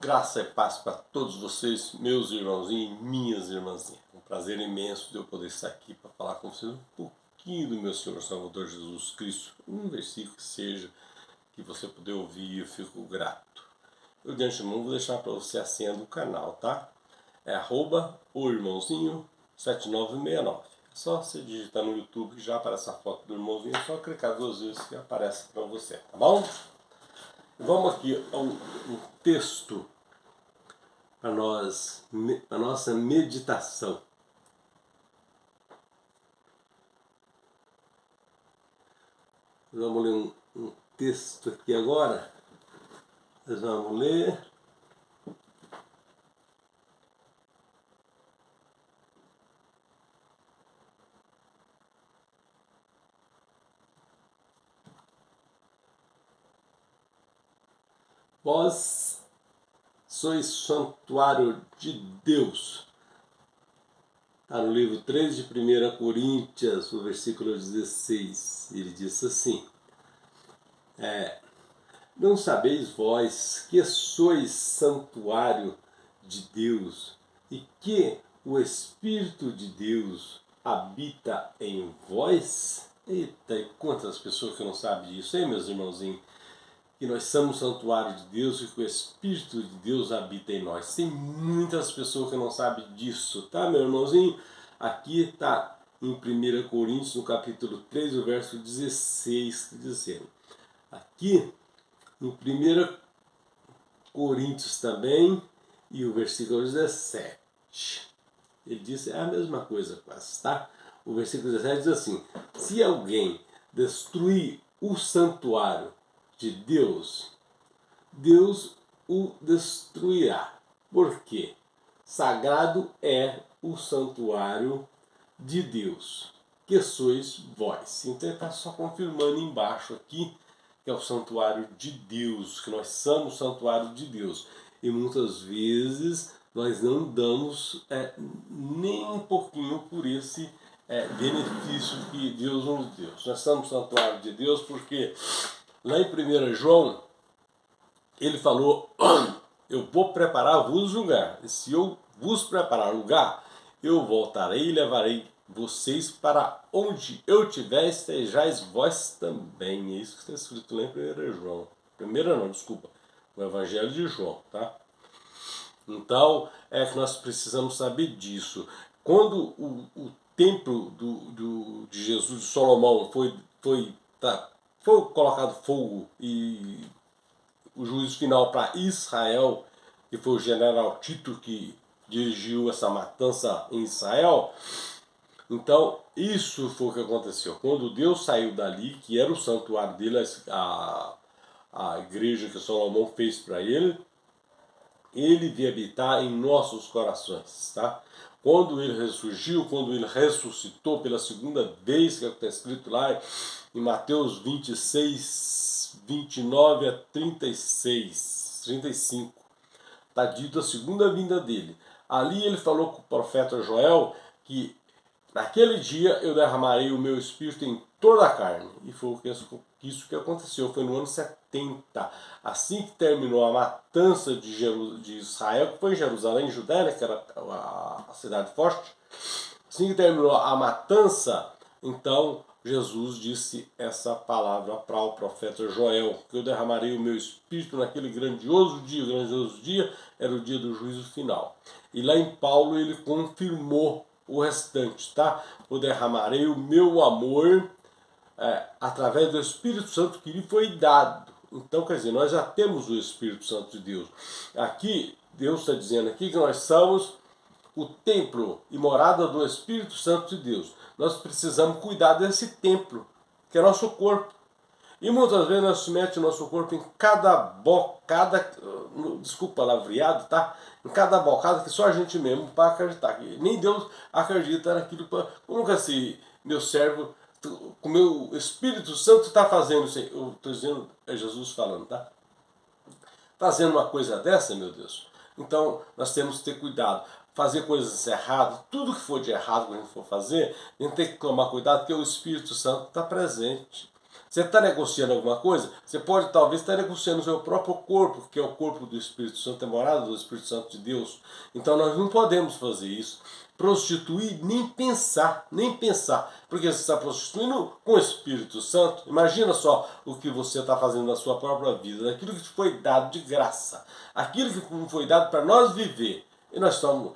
Graça e paz para todos vocês, meus irmãozinhos e minhas irmãzinhas. É um prazer imenso de eu poder estar aqui para falar com vocês um pouquinho do meu Senhor Salvador Jesus Cristo. Um versículo que seja que você puder ouvir, eu fico grato. Eu de antemão vou deixar para você a senha do canal, tá? É @oirmãozinho7969. É só você digitar no YouTube que já aparece a foto do irmãozinho, é só clicar 2 vezes que aparece para você, tá bom? Vamos aqui a um texto para a nossa meditação. Vamos ler um texto aqui agora. Nós vamos ler. Vós sois santuário de Deus. Está no livro 3 de 1 Coríntios, o versículo 16. Ele diz assim: Não sabeis vós que sois santuário de Deus e que o Espírito de Deus habita em vós? Eita, e quantas pessoas que não sabem disso, hein, meus irmãozinhos? Que nós somos santuário de Deus e que o Espírito de Deus habita em nós. Tem muitas pessoas que não sabem disso, tá, meu irmãozinho? Aqui está em 1 Coríntios, no capítulo 3, o verso 16, dizendo. Aqui, em 1 Coríntios também, e o versículo 17. Ele diz a mesma coisa quase, tá? O versículo 17 diz assim: se alguém destruir o santuário de Deus, Deus o destruirá. Por quê? Sagrado é o santuário de Deus, que sois vós. Então ele está só confirmando embaixo aqui que é o santuário de Deus, que nós somos o santuário de Deus. E muitas vezes nós não damos nem um pouquinho por esse benefício que Deus nos deu. Nós somos o santuário de Deus porque lá em 1 João, ele falou, eu vou preparar-vos lugar. E se eu vos preparar lugar, eu voltarei e levarei vocês para onde eu estiver, estejais vós também. É isso que está escrito lá em 1 João. No Evangelho de João, tá? Então, é que nós precisamos saber disso. Quando o templo de Jesus, de Salomão, foi colocado fogo e o juízo final para Israel, que foi o general Tito que dirigiu essa matança em Israel. Então, isso foi o que aconteceu. Quando Deus saiu dali, que era o santuário dele, a igreja que Salomão fez para ele veio habitar em nossos corações, tá? Quando ele ressurgiu, quando ele ressuscitou pela segunda vez, que está escrito lá em Mateus 26, 29 a 36, 35, está dito a segunda vinda dele. Ali ele falou com o profeta Joel que naquele dia eu derramarei o meu espírito em toda a carne. E foi isso que aconteceu, foi no ano 70. Assim que terminou a matança de Israel, que foi em Jerusalém, Judéia, né, que era a cidade forte. Assim que terminou a matança, então Jesus disse essa palavra para o profeta Joel, que eu derramarei o meu espírito naquele grandioso dia. O grandioso dia era o dia do juízo final. E lá em Paulo ele confirmou o restante, tá? Eu derramarei o meu amor através do Espírito Santo que lhe foi dado. Então, quer dizer, nós já temos o Espírito Santo de Deus. Aqui, Deus está dizendo aqui que nós somos o templo e morada do Espírito Santo de Deus. Nós precisamos cuidar desse templo, que é nosso corpo. E muitas vezes nós metemos o nosso corpo em cada bocada, desculpa palavreado, tá? Em cada bocada que só a gente mesmo para acreditar. Nem Deus acredita naquilo. Como que assim, meu servo, o meu Espírito Santo está fazendo isso aí? Eu estou dizendo, é Jesus falando, tá? Fazendo uma coisa dessa, meu Deus. Então nós temos que ter cuidado. Fazer coisas erradas, tudo que for de errado que a gente for fazer, a gente tem que tomar cuidado porque o Espírito Santo está presente. Você está negociando alguma coisa? Você pode talvez estar negociando o seu próprio corpo, que é o corpo do Espírito Santo, a morada do Espírito Santo de Deus. Então nós não podemos fazer isso. Prostituir, nem pensar, nem pensar. Porque você está prostituindo com o Espírito Santo. Imagina só o que você está fazendo na sua própria vida, daquilo que te foi dado de graça, aquilo que foi dado para nós viver. E nós estamos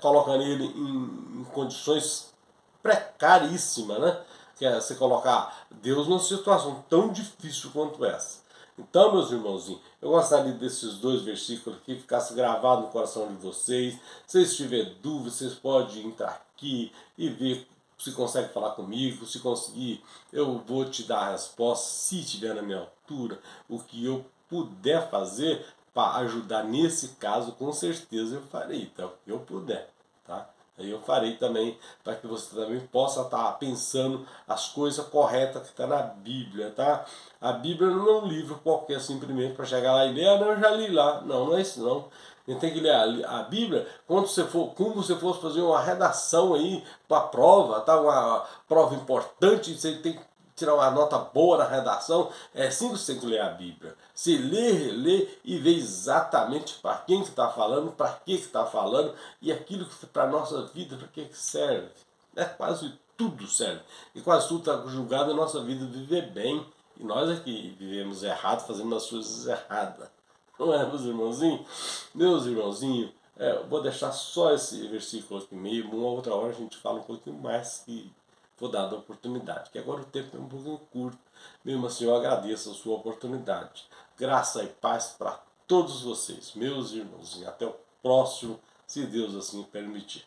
colocando ele em condições precaríssimas, né? Que é você colocar Deus numa situação tão difícil quanto essa. Então, meus irmãozinhos, eu gostaria desses 2 versículos aqui, ficasse gravado no coração de vocês. Se vocês tiverem dúvidas, vocês podem entrar aqui e ver se consegue falar comigo. Se conseguir, eu vou te dar a resposta, se estiver na minha altura, o que eu puder fazer para ajudar nesse caso, com certeza eu farei, tá? O que eu puder, tá? Aí eu farei também para que você também possa estar pensando as coisas corretas que está na Bíblia, tá? A Bíblia não é um livro qualquer simplesmente para chegar lá e ler, não, eu já li lá. Não, não é isso não. A gente tem que ler a Bíblia quando você for, como você fosse fazer uma redação aí para a prova, tá? Uma prova importante, você tem que tirar uma nota boa na redação. É assim que você tem que ler a Bíblia. Você lê, relê e vê exatamente para quem que está falando, para que está falando e aquilo que para a nossa vida, para que serve. Quase tudo serve. E quase tudo está julgado a nossa vida viver bem. E nós aqui vivemos errado, fazendo as coisas erradas. Não é, meus irmãozinhos? Meus irmãozinhos, vou deixar só esse versículo aqui mesmo. Uma outra hora a gente fala um pouquinho mais que for dada a oportunidade. Que agora o tempo é um pouquinho curto. Mesmo assim, eu agradeço a sua oportunidade. Graça e paz para todos vocês, meus irmãozinhos. Até o próximo, se Deus assim permitir.